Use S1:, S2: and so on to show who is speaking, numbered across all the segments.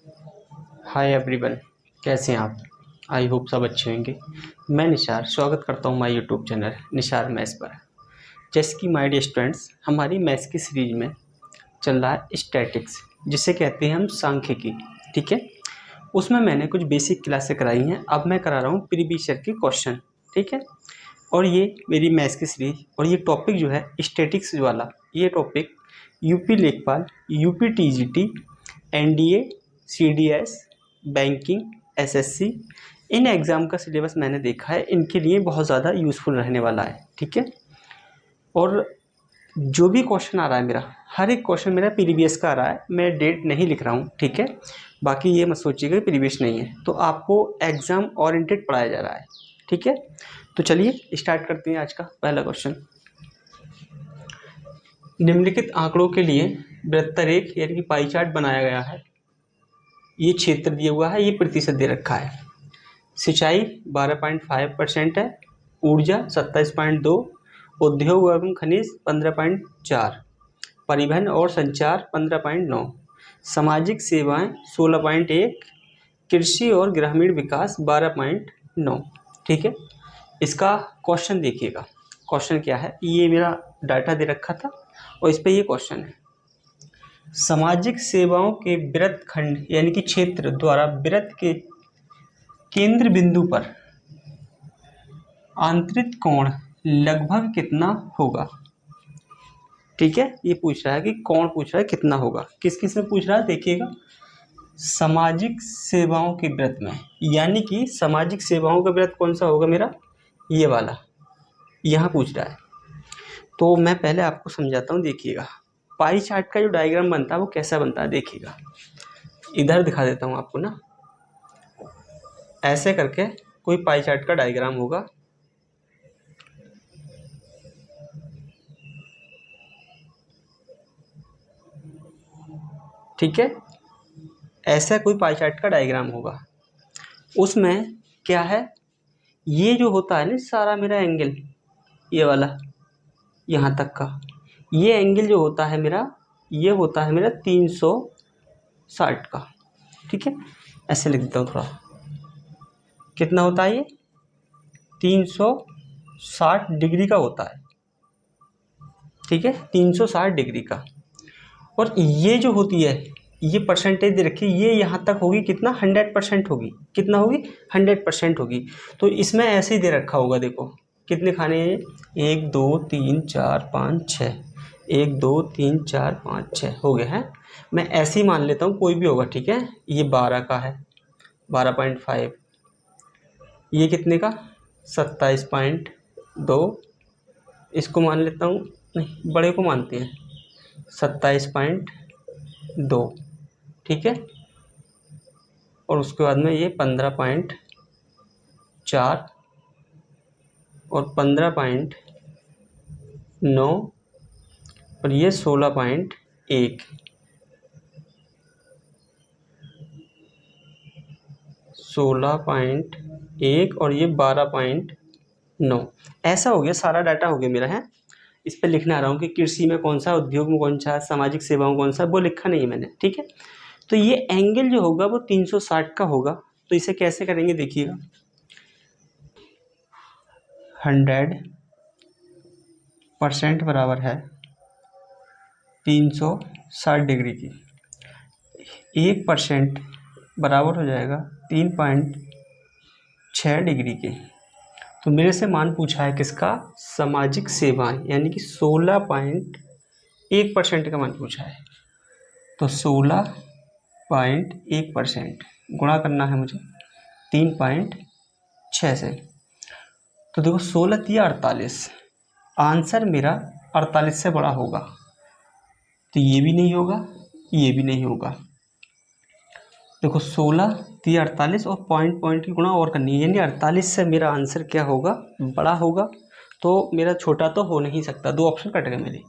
S1: Hi everyone, कैसे हैं आप। आई होप सब अच्छे होंगे। मैं निशार स्वागत करता हूं my YouTube channel Nishar maths पर। जैसे कि माय डियर स्टूडेंट्स, हमारी मैथ्स की सीरीज में चल रहा है स्टैटिक्स, जिसे कहते हैं हम सांख्यिकी। ठीक है, उसमें मैंने कुछ बेसिक क्लासें कराई हैं। अब मैं करा रहा हूँ प्रीवियस ईयर के क्वेश्चन। ठीक है, और ये मेरी मैथ्स की सीरीज, और ये टॉपिक जो है स्टैटिक्स वाला, ये टॉपिक यूपी लेखपाल, UP TGT, NDA, CDS, banking, SSC, in exam का सिलेबस मैंने देखा है, इनके लिए बहुत ज़्यादा यूज़फुल रहने वाला है। ठीक है, और जो भी क्वेश्चन आ रहा है मेरा, हर एक क्वेश्चन मेरा प्रीवियस का आ रहा है। मैं डेट नहीं लिख रहा हूँ। ठीक है, बाकी ये मत सोचिएगा कि प्रीवियस नहीं है, तो आपको एग्ज़ाम ओरिएंटेड पढ़ाया जा रहा है। ठीक है, तो चलिए स्टार्ट करते हैं आज का पहला क्वेश्चन। निम्नलिखित आंकड़ों के लिए वृत्तरेख यानी कि पाई चार्ट बनाया गया है। ये क्षेत्र दिया हुआ है, ये प्रतिशत दे रखा है। सिंचाई 12.5% है, ऊर्जा 27.2, उद्योग एवं खनिज 15.4, परिवहन और संचार 15.9, सामाजिक सेवाएं 16.1, कृषि और ग्रामीण विकास 12.9। ठीक है, इसका क्वेश्चन देखिएगा। क्वेश्चन क्या है, ये मेरा डाटा दे रखा था और इस पे ये क्वेश्चन है। सामाजिक सेवाओं के वृत्त खंड यानी कि क्षेत्र द्वारा वृत्त के केंद्र बिंदु पर आंतरिक कोण लगभग कितना होगा। ठीक है, ये पूछ रहा है कि कौन पूछ रहा है कितना होगा, किस किस में पूछ रहा है देखिएगा। सामाजिक सेवाओं के वृत्त में, यानी कि सामाजिक सेवाओं का वृत्त कौन सा होगा मेरा, ये वाला यहाँ पूछ रहा है। तो मैं पहले आपको समझाता हूँ, देखिएगा पाई चार्ट का जो डायग्राम बनता है वो कैसा बनता है देखिएगा। इधर दिखा देता हूँ आपको ना, ऐसे करके कोई पाई चार्ट का डायग्राम होगा। ठीक है, ऐसा कोई पाई चार्ट का डायग्राम होगा। उसमें क्या है, ये जो होता है ना सारा मेरा एंगल, ये वाला यहाँ तक का, ये एंगल जो होता है मेरा, ये होता है मेरा 360 का। ठीक है, ऐसे लिख देता हूँ थोड़ा, कितना होता है ये 360 डिग्री का होता है। ठीक है, 360 डिग्री का। और ये जो होती है, ये परसेंटेज दे रखी है, ये यहाँ तक होगी कितना 100% होगी। कितना होगी 100% होगी। तो इसमें ऐसे ही दे रखा होगा, देखो कितने खाने हैं, 1 2 3 4 5 6, 1 2 3 4 5 6 हो गए हैं। मैं ऐसे ही मान लेता हूँ, कोई भी होगा। ठीक है, ये 12 का है 12.5, ये कितने का 27.2, इसको मान लेता हूँ, नहीं बड़े को मानते हैं 27.2। ठीक है, और उसके बाद में ये 15.4 और 15.9 और ये 16.1, 16.1 और ये 12.9। ऐसा हो गया, सारा डाटा हो गया मेरा है। इस पर लिखना आ रहा हूँ कि कृषि में कौन सा, उद्योग में कौन सा, सामाजिक सेवाओं कौन सा, वो लिखा नहीं है मैंने। ठीक है, तो ये एंगल जो होगा वो 360 का होगा। तो इसे कैसे करेंगे देखिएगा, 100% बराबर है 360 डिग्री की, 1% बराबर हो जाएगा 3.6 डिग्री के। तो मेरे से मान पूछा है किसका, सामाजिक सेवाएं, यानी कि 16.1% का मान पूछा है। तो 16.1% गुणा करना है मुझे 3.6 से। तो देखो 16 तिया 48, आंसर मेरा 48 से बड़ा होगा। तो ये भी नहीं होगा, ये भी नहीं होगा। देखो 16 तिया 48 और पॉइंट पॉइंट की गुणा और करनी है, यानी 48 से मेरा आंसर क्या होगा, बड़ा होगा। तो मेरा छोटा तो हो नहीं सकता, दो ऑप्शन कट गए मेरे।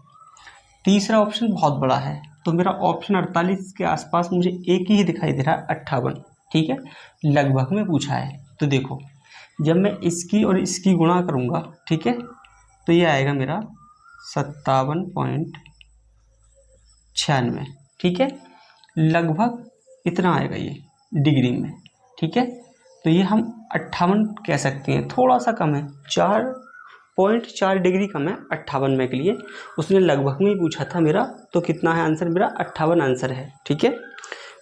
S1: तीसरा ऑप्शन बहुत बड़ा है, तो मेरा ऑप्शन 48 के आसपास मुझे एक ही दिखाई दे रहा है 58। ठीक है, लगभग में पूछा है। तो देखो जब मैं इसकी और इसकी गुणा करूँगा, ठीक है, तो ये आएगा मेरा 57.96। ठीक है, लगभग इतना आएगा ये डिग्री में, ठीक है। तो ये हम 58 कह सकते हैं, थोड़ा सा कम है, 4.4 डिग्री कम है 58 में के लिए। उसने लगभग में ही पूछा था मेरा, तो कितना है आंसर मेरा, 58 आंसर है, ठीक है।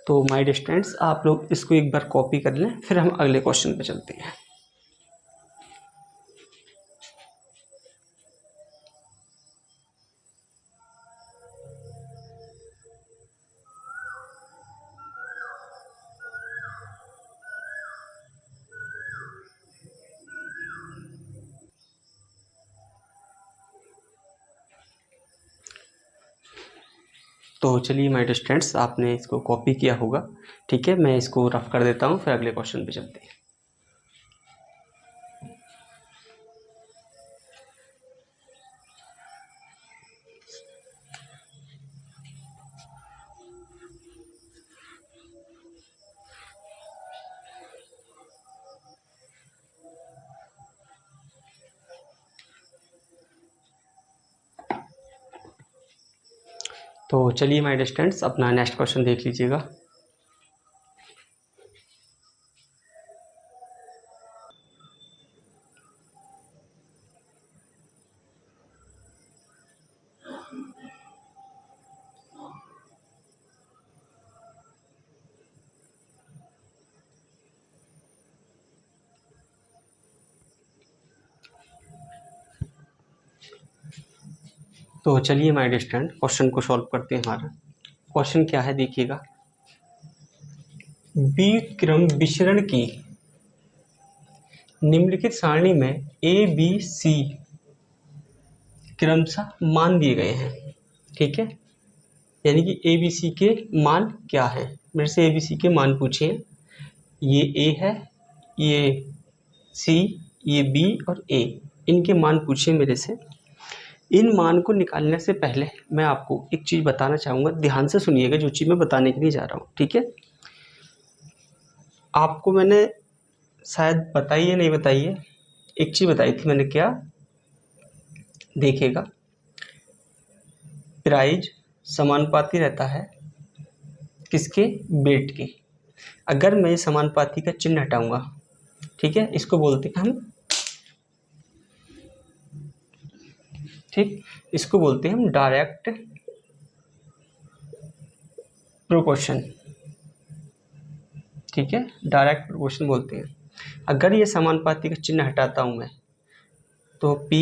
S1: तो माय डियर स्टूडेंट्स, आप लोग इसको एक बार कॉपी कर लें, फिर हम अगले क्वेश्चन पे चलते हैं। तो चलिए माय डियर स्टूडेंट्स, आपने इसको कॉपी किया होगा, ठीक है। मैं इसको रफ कर देता हूँ, फिर अगले क्वेश्चन पे चलते हैं। तो चलिए माय डियर स्टूडेंट्स, अपना नेक्स्ट क्वेश्चन देख लीजिएगा। तो चलिए माय डियर स्टूडेंट, क्वेश्चन को सॉल्व करते हैं। हमारा क्वेश्चन क्या है देखिएगा। व्युत्क्रम विचरण की निम्नलिखित सारणी में ए बी सी क्रमशः मान दिए गए हैं, ठीक है। यानी कि ए बी सी के मान क्या है, मेरे से ए बी सी के मान पूछे हैं। ये ए है, ये सी, ये बी और ए, इनके मान पूछे मेरे से। इन मान को निकालने से पहले मैं आपको एक चीज़ बताना चाहूँगा, ध्यान से सुनिएगा जो चीज़ मैं बताने के लिए जा रहा हूँ, ठीक है। आपको मैंने शायद बताई है, नहीं बताई है, एक चीज़ बताई थी मैंने, क्या देखिएगा, प्राइज समानुपाती रहता है किसके, वेट के। अगर मैं समानुपाती का चिन्ह हटाऊंगा, ठीक है, इसको बोलते हैं हम, ठीक, इसको बोलते हैं हम डायरेक्ट प्रोपोर्शन, ठीक है, डायरेक्ट प्रोपोर्शन बोलते हैं। अगर ये समानुपाती का चिन्ह हटाता हूं मैं, तो P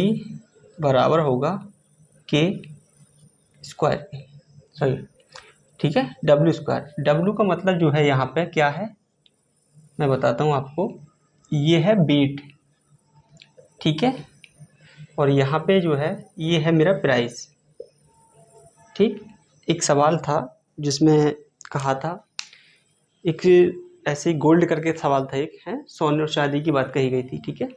S1: बराबर होगा K स्क्वायर, सॉरी, ठीक है, W स्क्वायर। W का मतलब जो है यहाँ पे क्या है, मैं बताता हूँ आपको, ये है वेट, ठीक है, और यहाँ पे जो है ये है मेरा प्राइस, ठीक। एक सवाल था जिसमें कहा था, एक ऐसे गोल्ड करके सवाल था, एक है सोने और चांदी की बात कही गई थी, ठीक है।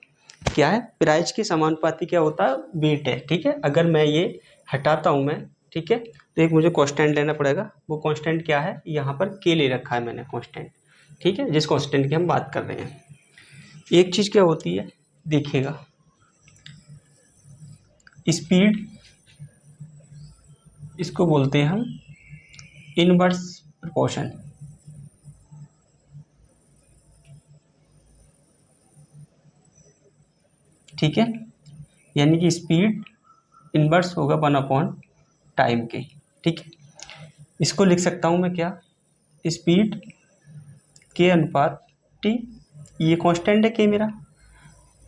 S1: क्या है, प्राइस के समानुपाती क्या होता है, वेट है, ठीक है। अगर मैं ये हटाता हूँ मैं, ठीक है, तो एक मुझे कांस्टेंट लेना पड़ेगा। वो कांस्टेंट क्या है, यहाँ पर के ले रखा है मैंने कांस्टेंट, ठीक है, जिस कांस्टेंट की हम बात कर रहे हैं। एक चीज़ क्या होती है देखिएगा, स्पीड, इसको बोलते हैं हम इनवर्स प्रोपोर्शन, ठीक है। यानी कि स्पीड इनवर्स होगा 1 टाइम के, ठीक है। इसको लिख सकता हूँ मैं क्या, स्पीड के अनुपात टी, ये कांस्टेंट है के मेरा,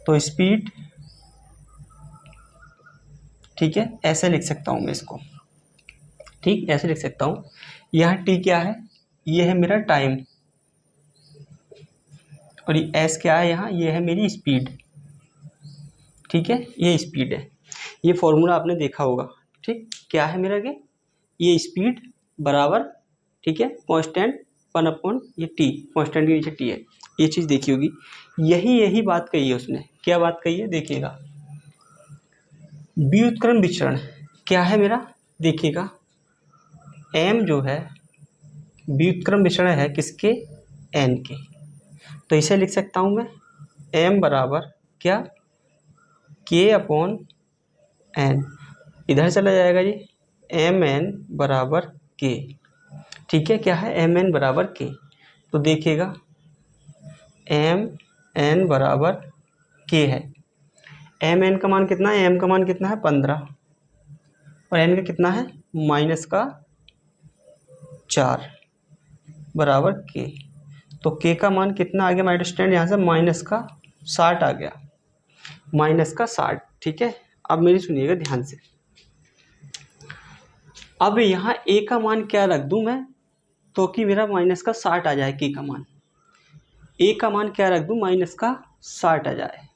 S1: तो स्पीड, ठीक है, ऐसे लिख सकता हूँ मैं इसको, ठीक, ऐसे लिख सकता हूँ। यहाँ टी क्या है, ये है मेरा टाइम, और ये एस क्या है यहाँ, ये है मेरी स्पीड, ठीक है, ये स्पीड है। ये फॉर्मूला आपने देखा होगा, ठीक, क्या है मेरा ये स्पीड बराबर, ठीक है, कांस्टेंट 1 ये टी, कांस्टेंट के नीचे टी है, ये चीज़ देखी होगी। यही बात कही है उसने, क्या बात कही है देखिएगा, व्युत्क्रम विचरण क्या है मेरा, देखिएगा, एम जो है व्युत्क्रम विचरण है किसके, एन के। तो इसे लिख सकता हूँ मैं, एम बराबर क्या, के अपॉन एन, इधर चला जाएगा जी, एम एन बराबर के, ठीक है, क्या है, एम एन बराबर के। तो देखिएगा एम एन बराबर के है। एम एन का मान कितना है, एम का मान कितना है 15 और एन का कितना है -4 बराबर के। तो के का मान कितना आ गया माय स्टूडेंट, यहाँ से -60 आ गया, -60। ठीक है, अब मेरी सुनिएगा ध्यान से। अब यहाँ ए का मान क्या रख दूं मैं, तो कि मेरा -60 आ जाए। के का मान, ए का मान क्या रख दूं, -60 आ जाए।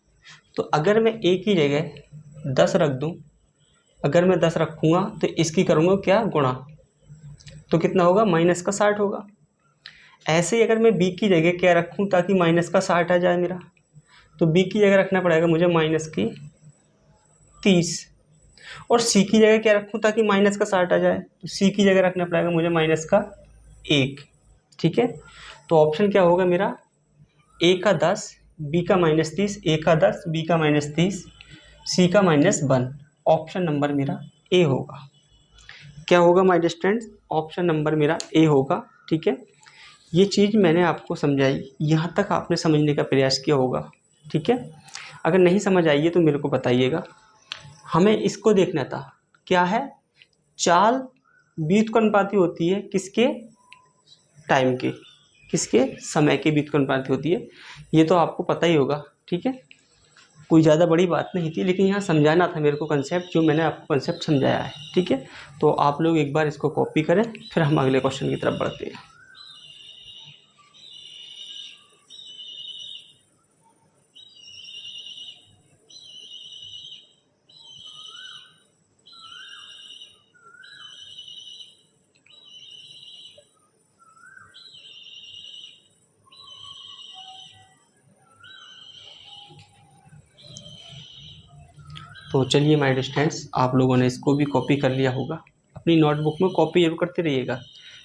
S1: तो अगर मैं ए की जगह 10 रख दूं, अगर मैं 10 रखूँगा तो इसकी करूँगा क्या गुणा, तो कितना होगा -60 होगा। ऐसे ही अगर मैं बी की जगह क्या रखूँ ताकि -60 आ जाए मेरा, तो बी की जगह रखना पड़ेगा मुझे -30। और सी की जगह क्या रखूँ ताकि -60 आ जाए, तो सी की जगह रखना पड़ेगा मुझे -1। ठीक है, तो ऑप्शन क्या होगा मेरा, ए का 10 बी का -30, ए का 10 बी का -30 सी का -1। ऑप्शन नंबर मेरा ए होगा। क्या होगा my dear students, option number मेरा ए होगा। ठीक है, ये चीज़ मैंने आपको समझाई, यहाँ तक आपने समझने का प्रयास किया होगा। ठीक है, अगर नहीं समझ आई है तो मेरे को बताइएगा। हमें इसको देखना था, क्या है, चाल व्युत्क्रमानुपाती होती है किसके, टाइम के, किसके, समय के व्युत्क्रमानुपाती होती है, ये तो आपको पता ही होगा। ठीक है, कोई ज़्यादा बड़ी बात नहीं थी, लेकिन यहाँ समझाना था मेरे को कंसेप्ट, जो मैंने आपको कंसेप्ट समझाया है। ठीक है, तो आप लोग एक बार इसको कॉपी करें, फिर हम अगले क्वेश्चन की तरफ बढ़ते हैं। तो चलिए माय डियर स्टूडेंट्स, आप लोगों ने इसको भी कॉपी कर लिया होगा, अपनी नोटबुक में कॉपी जरूर करते रहिएगा।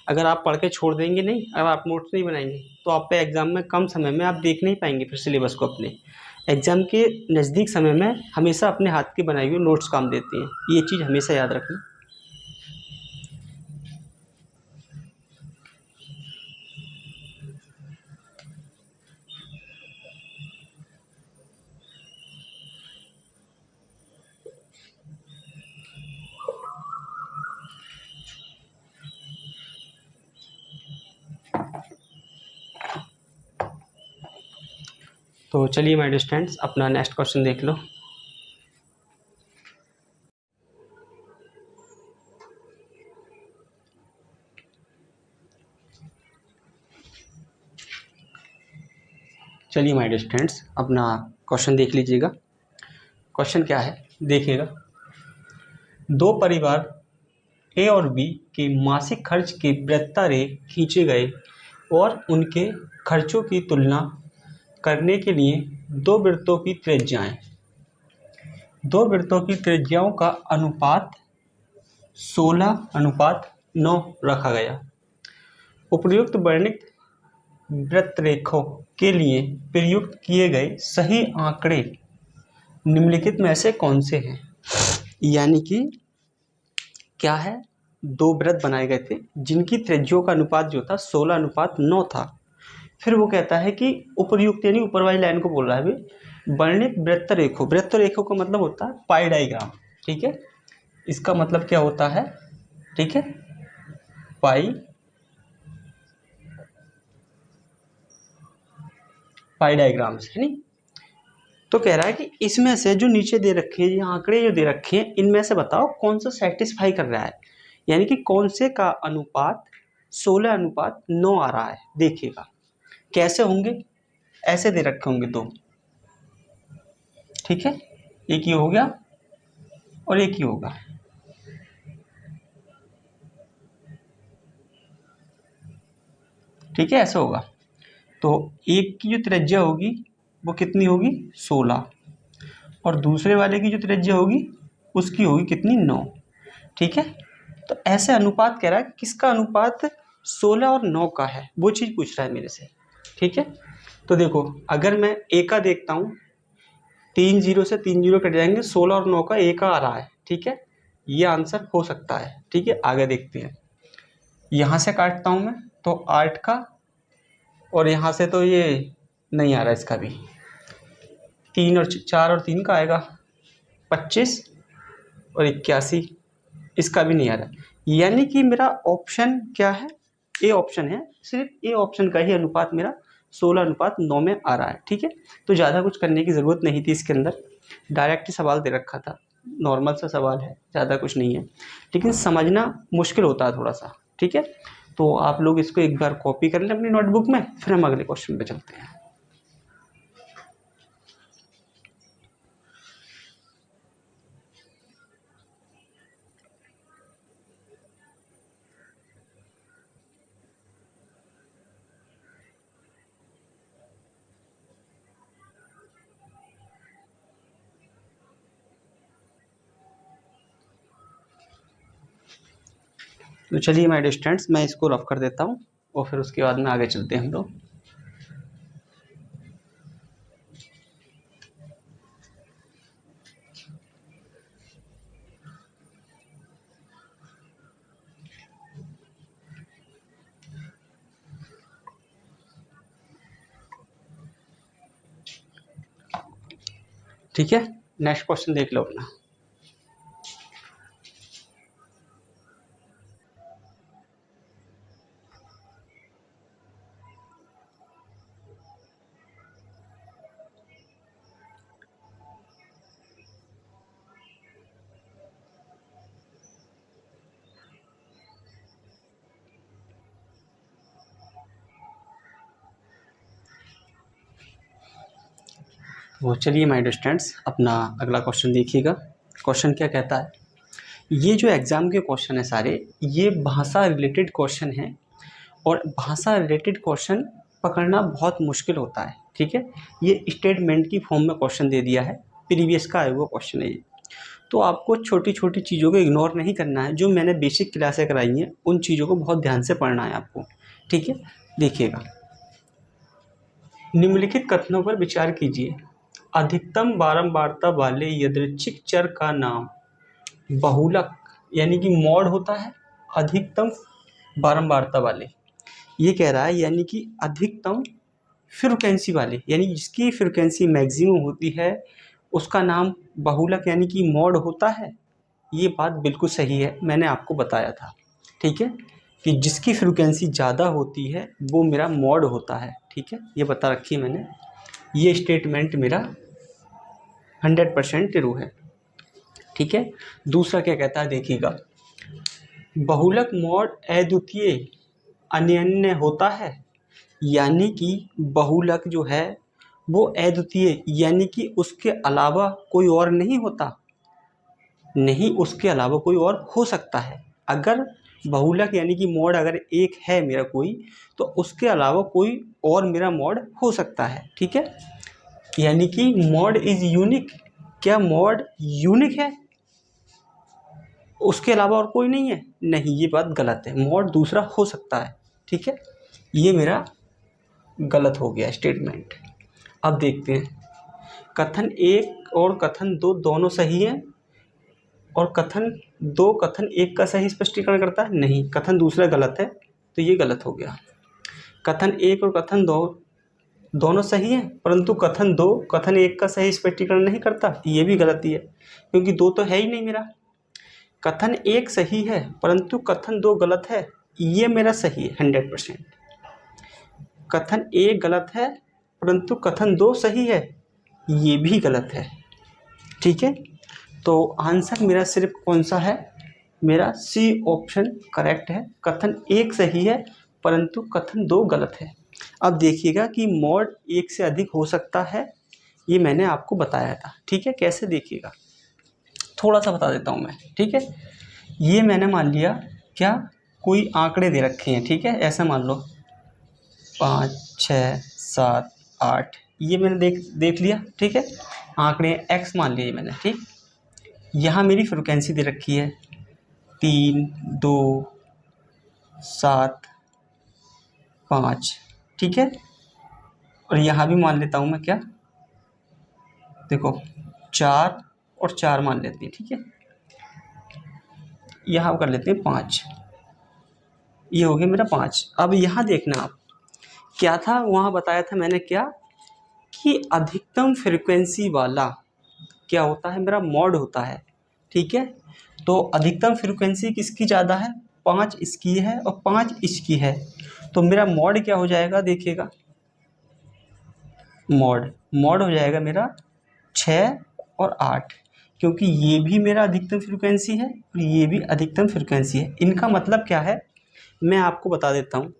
S1: अगर आप पढ़ के छोड़ देंगे नहीं, अगर आप नोट्स नहीं बनाएंगे, तो आप पे एग्जाम में कम समय में आप देख नहीं पाएंगे फिर सिलेबस को। अपने एग्जाम के नज़दीक समय में हमेशा अपने हाथ की बनाई हुई नोट्स काम देती हैं, ये चीज़ हमेशा याद रखना। तो चलिए माय डियर स्टूडेंट्स, अपना नेक्स्ट क्वेश्चन देख लो। चलिए माय डियर स्टूडेंट्स, अपना क्वेश्चन देख लीजिएगा। क्वेश्चन क्या है देखिएगा, दो परिवार ए और बी के मासिक खर्च के वृत्तारेख खींचे गए और उनके खर्चों की तुलना करने के लिए दो वृत्तों की त्रिज्याओं का अनुपात 16:9 रखा गया। उपर्युक्त वर्णित वृत्तरेखों के लिए प्रयुक्त किए गए सही आंकड़े निम्नलिखित में से कौन से हैं। यानी कि क्या है, दो वृत्त बनाए गए थे जिनकी त्रिज्याओं का अनुपात जो था 16:9 था। फिर वो कहता है कि उपर्युक्त, यानी ऊपर वाली लाइन को बोल रहा है अभी, वर्णित वृत्तरेखों का मतलब होता है पाई डायग्राम। ठीक है, इसका मतलब क्या होता है, ठीक है, पाई डायग्राम्स है नहीं। तो कह रहा है कि इसमें से जो नीचे दे रखे हैं, ये आंकड़े जो दे रखे हैं, इनमें से बताओ कौन सा सेटिस्फाई कर रहा है, यानी कि कौन से का अनुपात 16:9 आ रहा है। देखिएगा कैसे होंगे, ऐसे दे रखे होंगे दो। ठीक है, एक ही हो गया और एक ही होगा। ठीक है, ऐसा होगा। तो एक की जो त्रिज्या होगी वो कितनी होगी 16, और दूसरे वाले की जो त्रिज्या होगी उसकी होगी कितनी 9। ठीक है, तो ऐसे अनुपात कह रहा है, किसका अनुपात 16 और 9 का है, वो चीज़ पूछ रहा है मेरे से। ठीक है, तो देखो अगर मैं ए का देखता हूँ, 3 0 से 3 0 कट जाएंगे, 16 और 9 का ए का आ रहा है। ठीक है, ये आंसर हो सकता है। ठीक है, आगे देखते हैं। यहाँ से काटता हूँ मैं तो 8 का और यहाँ से तो ये नहीं आ रहा, इसका भी 3 और 4 और 3 का आएगा 25 और 81, इसका भी नहीं आ रहा। यानी कि मेरा ऑप्शन क्या है, ए ऑप्शन है, सिर्फ ए ऑप्शन का ही अनुपात मेरा 16:9 में आ रहा है। ठीक है, तो ज़्यादा कुछ करने की ज़रूरत नहीं थी इसके अंदर, डायरेक्ट ही सवाल दे रखा था, नॉर्मल सा सवाल है, ज़्यादा कुछ नहीं है, लेकिन समझना मुश्किल होता है थोड़ा सा। ठीक है, तो आप लोग इसको एक बार कॉपी कर लें अपनी नोटबुक में, फिर हम अगले क्वेश्चन पे चलते हैं। तो चलिए माय डियर स्टूडेंट्स, मैं इसको रफ कर देता हूँ और फिर उसके बाद में आगे चलते हैं हम लोग। ठीक है, नेक्स्ट क्वेश्चन देख लो अपना। तो चलिए माय डियर स्टूडेंट्स, अपना अगला क्वेश्चन देखिएगा। क्वेश्चन क्या कहता है, ये जो एग्ज़ाम के क्वेश्चन है सारे, ये भाषा रिलेटेड क्वेश्चन हैं और भाषा रिलेटेड क्वेश्चन पकड़ना बहुत मुश्किल होता है। ठीक है, ये स्टेटमेंट की फॉर्म में क्वेश्चन दे दिया है, प्रीवियस का आया हुआ क्वेश्चन है ये। तो आपको छोटी छोटी चीज़ों को इग्नोर नहीं करना है, जो मैंने बेसिक क्लासें कराई हैं उन चीज़ों को बहुत ध्यान से पढ़ना है आपको। ठीक है, देखिएगा, निम्नलिखित कथनों पर विचार कीजिए। अधिकतम बारंबारता वाले यादृच्छिक चर का नाम बहुलक यानी कि मॉड होता है। अधिकतम बारंबारता वाले, ये कह रहा है यानी कि अधिकतम फ्रीक्वेंसी वाले, यानी जिसकी फ्रीक्वेंसी मैक्सिमम होती है उसका नाम बहुलक यानी कि मॉड होता है। ये बात बिल्कुल सही है, मैंने आपको बताया था। ठीक है, कि जिसकी फ्रीक्वेंसी ज़्यादा होती है वो मेरा मॉड होता है। ठीक है, ये बता रखी है मैंने, ये स्टेटमेंट मेरा 100% ट्रू है। ठीक है, दूसरा क्या कहता है देखिएगा, बहुलक मॉड अद्वितीय अनन्य होता है। यानी कि बहुलक जो है वो अद्वितीय, यानी कि उसके अलावा कोई और नहीं होता, नहीं उसके अलावा कोई और हो सकता है। अगर बहुलक यानी कि मॉड अगर एक है मेरा कोई, तो उसके अलावा कोई और मेरा मॉड हो सकता है। ठीक है, यानी कि मॉड इज यूनिक। क्या मॉड यूनिक है, उसके अलावा और कोई नहीं है? नहीं, ये बात गलत है, मॉड दूसरा हो सकता है। ठीक है, ये मेरा गलत हो गया स्टेटमेंट। अब देखते हैं, कथन 1 और कथन 2 दोनों सही हैं और कथन 2 कथन 1 का सही स्पष्टीकरण करता है? नहीं, कथन दूसरा गलत है, तो ये गलत हो गया। कथन 1 और कथन 2 दोनों सही हैं, परंतु कथन 2 कथन 1 का सही स्पष्टीकरण नहीं करता, ये भी गलती है, क्योंकि 2 तो है ही नहीं मेरा। कथन 1 सही है परंतु कथन 2 गलत है, ये मेरा सही है 100%। कथन 1 गलत है परंतु कथन 2 सही है, ये भी गलत है। ठीक है, तो आंसर मेरा सिर्फ कौन सा है, मेरा सी ऑप्शन करेक्ट है। कथन 1 सही है परंतु कथन 2 गलत है। अब देखिएगा कि मॉड 1 से अधिक हो सकता है, ये मैंने आपको बताया था। ठीक है, कैसे देखिएगा, थोड़ा सा बता देता हूँ मैं। ठीक है, ये मैंने मान लिया, क्या कोई आंकड़े दे रखे हैं। ठीक है, ऐसा मान लो 5 6 7 8, ये मैंने देख लिया। ठीक है, आंकड़े x मान लिए मैंने। ठीक, यहाँ मेरी फ्रिक्वेंसी दे रखी है 3 2 7 5। ठीक है, और यहाँ भी मान लेता हूँ मैं, क्या देखो 4 और 4 मान लेते हैं। ठीक है, यहाँ कर लेते हैं 5, ये हो गया मेरा 5। अब यहाँ देखना आप क्या था वहाँ बताया था मैंने क्या कि अधिकतम फ्रिक्वेंसी वाला क्या होता है, मेरा मॉड होता है। ठीक है, तो अधिकतम फ्रिक्वेंसी किसकी ज़्यादा है, 5 इसकी है और 5 इसकी है, तो मेरा मॉड क्या हो जाएगा, देखिएगा मॉड मॉड हो जाएगा मेरा 6 और 8, क्योंकि ये भी मेरा अधिकतम फ्रिक्वेंसी है और ये भी अधिकतम फ्रिक्वेंसी है। इनका मतलब क्या है मैं आपको बता देता हूँ,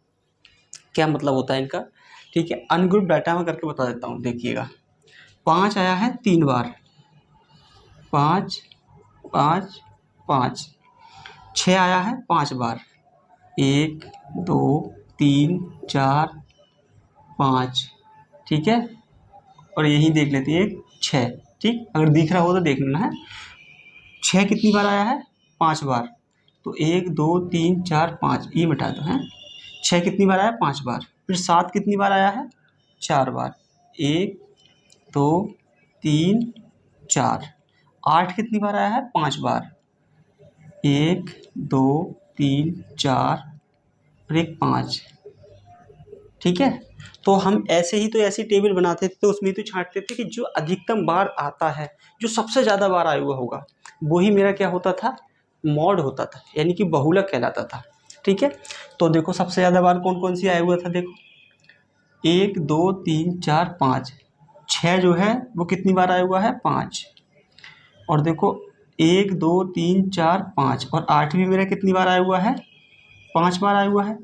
S1: क्या मतलब होता है इनका। ठीक है, अनग्रुप डाटा में करके बता देता हूँ। देखिएगा 5 आया है 3 बार, 5 5 5, 6 आया है 5 बार, 1 2 3 4 5। ठीक है, और यही देख लेते हैं 6। ठीक, अगर दिख रहा हो तो देख लेना है। 6 कितनी बार आया है, 5 बार, तो 1 2 3 4 5 ये मिटा दो हैं। 6 कितनी बार आया, 5 बार। फिर 7 कितनी बार आया है, 4 बार, 1 2 3 4। 8 कितनी बार आया है, 5 बार, 1 2 3 4 और 1 5। ठीक है, तो हम ऐसे ही तो ऐसी टेबल बनाते थे, तो उसमें तो छांटते थे कि जो अधिकतम बार आता है, जो सबसे ज़्यादा बार आया हुआ होगा, वही मेरा क्या होता था, मॉड होता था, यानी कि बहुलक कहलाता था। ठीक है, तो देखो सबसे ज़्यादा बार कौन कौन सी आया हुआ था, देखो 1 2 3 4 5। 6 जो है वो कितनी बार आया हुआ है, 5। और देखो 1 2 3 4 5 और 8 भी मेरा कितनी बार आया हुआ है, 5 बार आया हुआ है।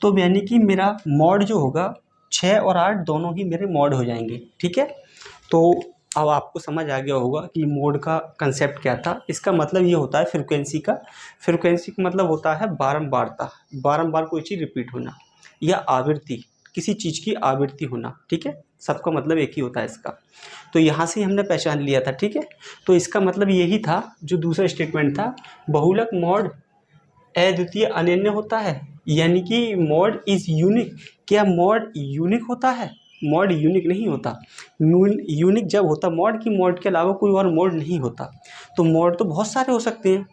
S1: तो यानी कि मेरा मॉड जो होगा 6 और 8 दोनों ही मेरे मॉड हो जाएंगे। ठीक है, तो अब आपको समझ आ गया होगा कि मोड का कंसेप्ट क्या था। इसका मतलब ये होता है फ्रिक्वेंसी का, फ्रिक्वेंसी का मतलब होता है बारंबारता, बारंबार कोई चीज़ रिपीट होना, या आवृत्ति, किसी चीज़ की आवृत्ति होना। ठीक है, सबका मतलब एक ही होता है इसका। तो यहाँ से हमने पहचान लिया था। ठीक है, तो इसका मतलब यही था जो दूसरा स्टेटमेंट था, बहुलक मॉड अद्वितीय अनन्य होता है, यानी कि मॉड इज यूनिक। क्या मॉड यूनिक होता है, मॉड यूनिक नहीं होता। यूनिक जब होता मॉड की मॉड के अलावा कोई और मॉड नहीं होता। तो मॉड तो बहुत सारे हो सकते हैं,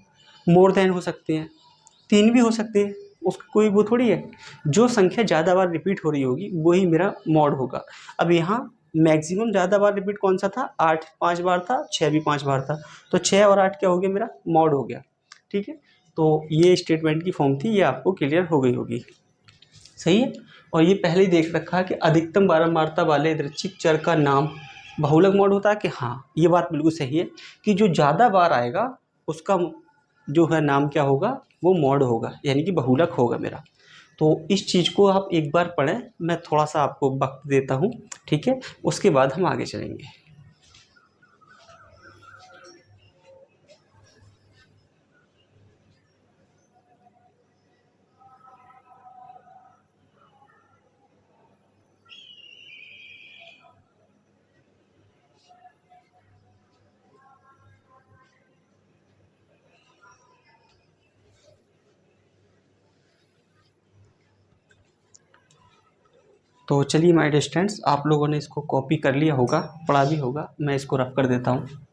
S1: मोर देन हो सकते हैं, 3 भी हो सकते हैं, उसका कोई वो थोड़ी है। जो संख्या ज़्यादा बार रिपीट हो रही होगी वही मेरा मॉड होगा। अब यहाँ मैक्सिमम ज़्यादा बार रिपीट कौन सा था, 8 5 बार था, 6 भी 5 बार था, तो 6 और 8 क्या हो गया, मेरा मॉड हो गया। ठीक है, तो ये स्टेटमेंट की फॉर्म थी, ये आपको क्लियर हो गई होगी। सही है, और ये पहले ही देख रखा है कि अधिकतम बारंबारता वाले यादृच्छिक चर का नाम बहुलक मॉड होता है। कि हाँ, ये बात बिल्कुल सही है कि जो ज़्यादा बार आएगा उसका जो है नाम क्या होगा, वो मॉड होगा, यानी कि बहुलक होगा मेरा। तो इस चीज़ को आप एक बार पढ़ें, मैं थोड़ा सा आपको वक्त देता हूँ। ठीक है, उसके बाद हम आगे चलेंगे। तो चलिए माय डियर स्टूडेंट्स, आप लोगों ने इसको कॉपी कर लिया होगा, पढ़ा भी होगा, मैं इसको रफ कर देता हूँ।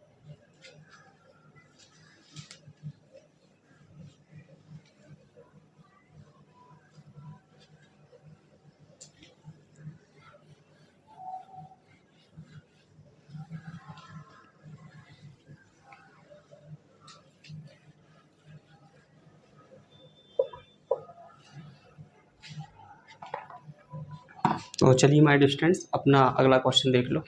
S1: तो चलिए माय डियर स्टूडेंट्स, अपना अगला क्वेश्चन देख लो।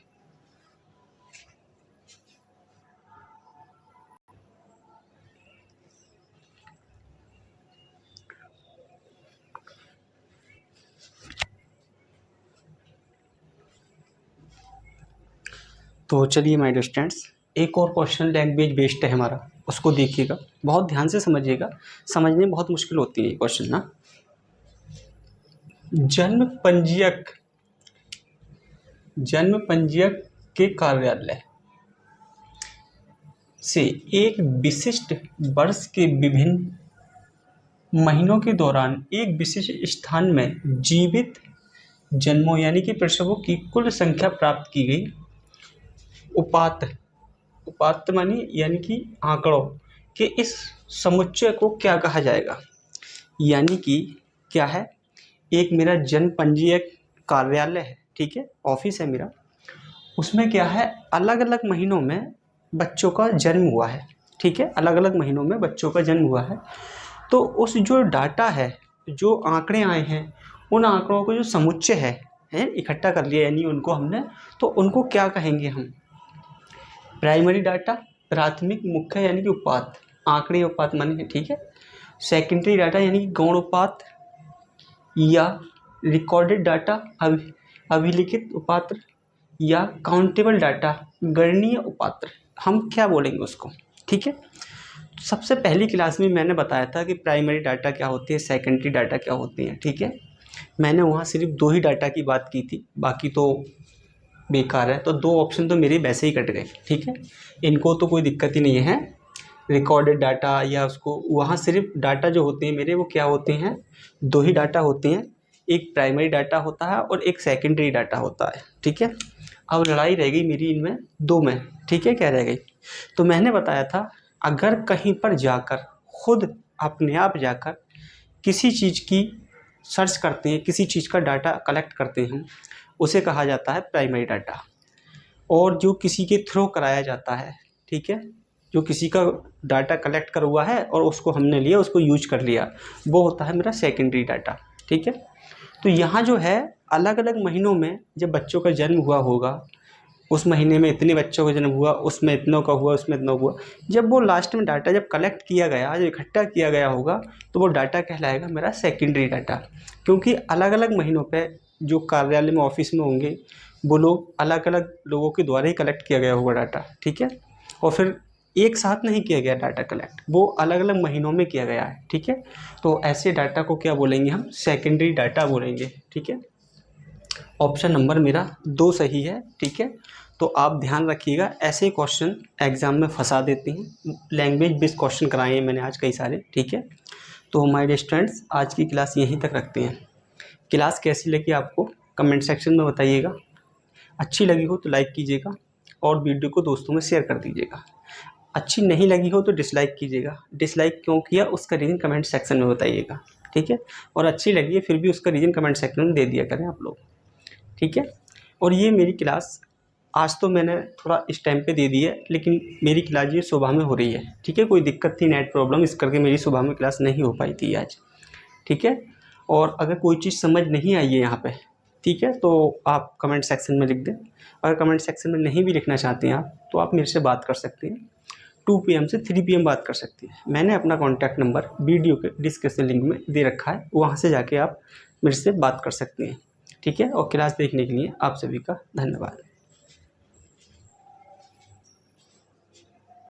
S1: तो चलिए माय डियर स्टूडेंट्स, एक और क्वेश्चन लैंग्वेज बेस्ड है हमारा, उसको देखिएगा, बहुत ध्यान से समझिएगा, समझने में बहुत मुश्किल होती है ये क्वेश्चन ना। जन्म पंजीयक के कार्यालय से एक विशिष्ट वर्ष के विभिन्न महीनों के दौरान एक विशिष्ट स्थान में जीवित जन्मों यानी कि प्रसवों की कुल संख्या प्राप्त की गई। उपात्त उपात्त मानी यानी कि आंकड़ों के इस समुच्चय को क्या कहा जाएगा। यानी कि क्या है, एक मेरा जन्म पंजीयक कार्यालय है, ठीक है, ऑफिस है मेरा, उसमें क्या है, अलग अलग महीनों में बच्चों का जन्म हुआ है, ठीक है, अलग अलग महीनों में बच्चों का जन्म हुआ है। तो उस जो डाटा है, जो आंकड़े आए हैं, उन आंकड़ों को जो समुच्चय है इकट्ठा कर लिया, यानी उनको हमने, तो उनको क्या कहेंगे हम, प्राइमरी डाटा, प्राथमिक, मुख्य यानी कि उपात्त, आंकड़े उपात्त माने, ठीक है। सेकेंडरी डाटा यानी कि गौण उपात्त या रिकॉर्डेड डाटा, अभिलिखित उपात्र, या काउंटेबल डाटा, गणनीय उपात्र, हम क्या बोलेंगे उसको, ठीक है। सबसे पहली क्लास में मैंने बताया था कि प्राइमरी डाटा क्या होती है, सेकेंडरी डाटा क्या होती है, ठीक है। मैंने वहाँ सिर्फ 2 ही डाटा की बात की थी, बाकी तो बेकार है, तो 2 ऑप्शन तो मेरे वैसे ही कट गए, ठीक है। इनको तो कोई दिक्कत ही नहीं है, रिकॉर्डेड डाटा या उसको, वहाँ सिर्फ डाटा जो होते हैं मेरे, वो क्या होते हैं, 2 ही डाटा होते हैं, एक प्राइमरी डाटा होता है और एक सेकेंडरी डाटा होता है, ठीक है। अब लड़ाई रह गई मेरी इनमें 2 में, ठीक है, क्या रह गई, तो मैंने बताया था अगर कहीं पर जाकर खुद अपने आप जाकर किसी चीज़ की सर्च करते हैं, किसी चीज़ का डाटा कलेक्ट करते हैं, उसे कहा जाता है प्राइमरी डाटा। और जो किसी के थ्रू कराया जाता है, ठीक है, जो किसी का डाटा कलेक्ट कर हुआ है और उसको हमने लिया, उसको यूज कर लिया, वो होता है मेरा सेकेंडरी डाटा, ठीक है। तो यहाँ जो है अलग अलग महीनों में जब बच्चों का जन्म हुआ होगा, उस महीने में इतने बच्चों का जन्म हुआ, उसमें इतनों का हुआ, उसमें इतना हुआ, जब वो लास्ट में डाटा जब कलेक्ट किया गया, जब इकट्ठा किया गया होगा, तो वो डाटा कहलाएगा मेरा सेकेंडरी डाटा। क्योंकि अलग अलग महीनों पे जो कार्यालय में, ऑफिस में होंगे, वो लोग अलग अलग लोगों के द्वारा ही कलेक्ट किया गया होगा डाटा, ठीक है। और फिर एक साथ नहीं किया गया डाटा कलेक्ट, वो अलग अलग महीनों में किया गया है, ठीक है। तो ऐसे डाटा को क्या बोलेंगे हम, सेकेंडरी डाटा बोलेंगे, ठीक है। ऑप्शन नंबर मेरा 2 सही है, ठीक है। तो आप ध्यान रखिएगा, ऐसे क्वेश्चन एग्जाम में फंसा देते हैं, लैंग्वेज बेस्ड क्वेश्चन कराए हैं मैंने आज कई सारे, ठीक है। तो हमारे स्टूडेंट्स आज की क्लास यहीं तक रखते हैं। क्लास कैसी लगी आपको कमेंट सेक्शन में बताइएगा, अच्छी लगी हो तो लाइक कीजिएगा और वीडियो को दोस्तों में शेयर कर दीजिएगा। अच्छी नहीं लगी हो तो डिसलाइक कीजिएगा, डिसलाइक क्यों किया उसका रीज़न कमेंट सेक्शन में बताइएगा, ठीक है। और अच्छी लगी है फिर भी उसका रीज़न कमेंट सेक्शन में दे दिया करें आप लोग, ठीक है। और ये मेरी क्लास आज तो मैंने थोड़ा इस टाइम पे दे दी है, लेकिन मेरी क्लास ये सुबह में हो रही है, ठीक है। कोई दिक्कत थी, नेट प्रॉब्लम, इस करके मेरी सुबह में क्लास नहीं हो पाई थी आज, ठीक है। और अगर कोई चीज़ समझ नहीं आई है यहाँ पे, ठीक है, तो आप कमेंट सेक्शन में लिख दें। अगर कमेंट सेक्शन में नहीं भी लिखना चाहते हैं आप, तो आप मेरे से बात कर सकते हैं, 2 PM से 3 PM बात कर सकते हैं। मैंने अपना कॉन्टैक्ट नंबर वीडियो के डिस्क्रिप्शन लिंक में दे रखा है, वहाँ से जाके आप मेरे से बात कर सकते हैं, ठीक है। और क्लास देखने के लिए आप सभी का धन्यवाद।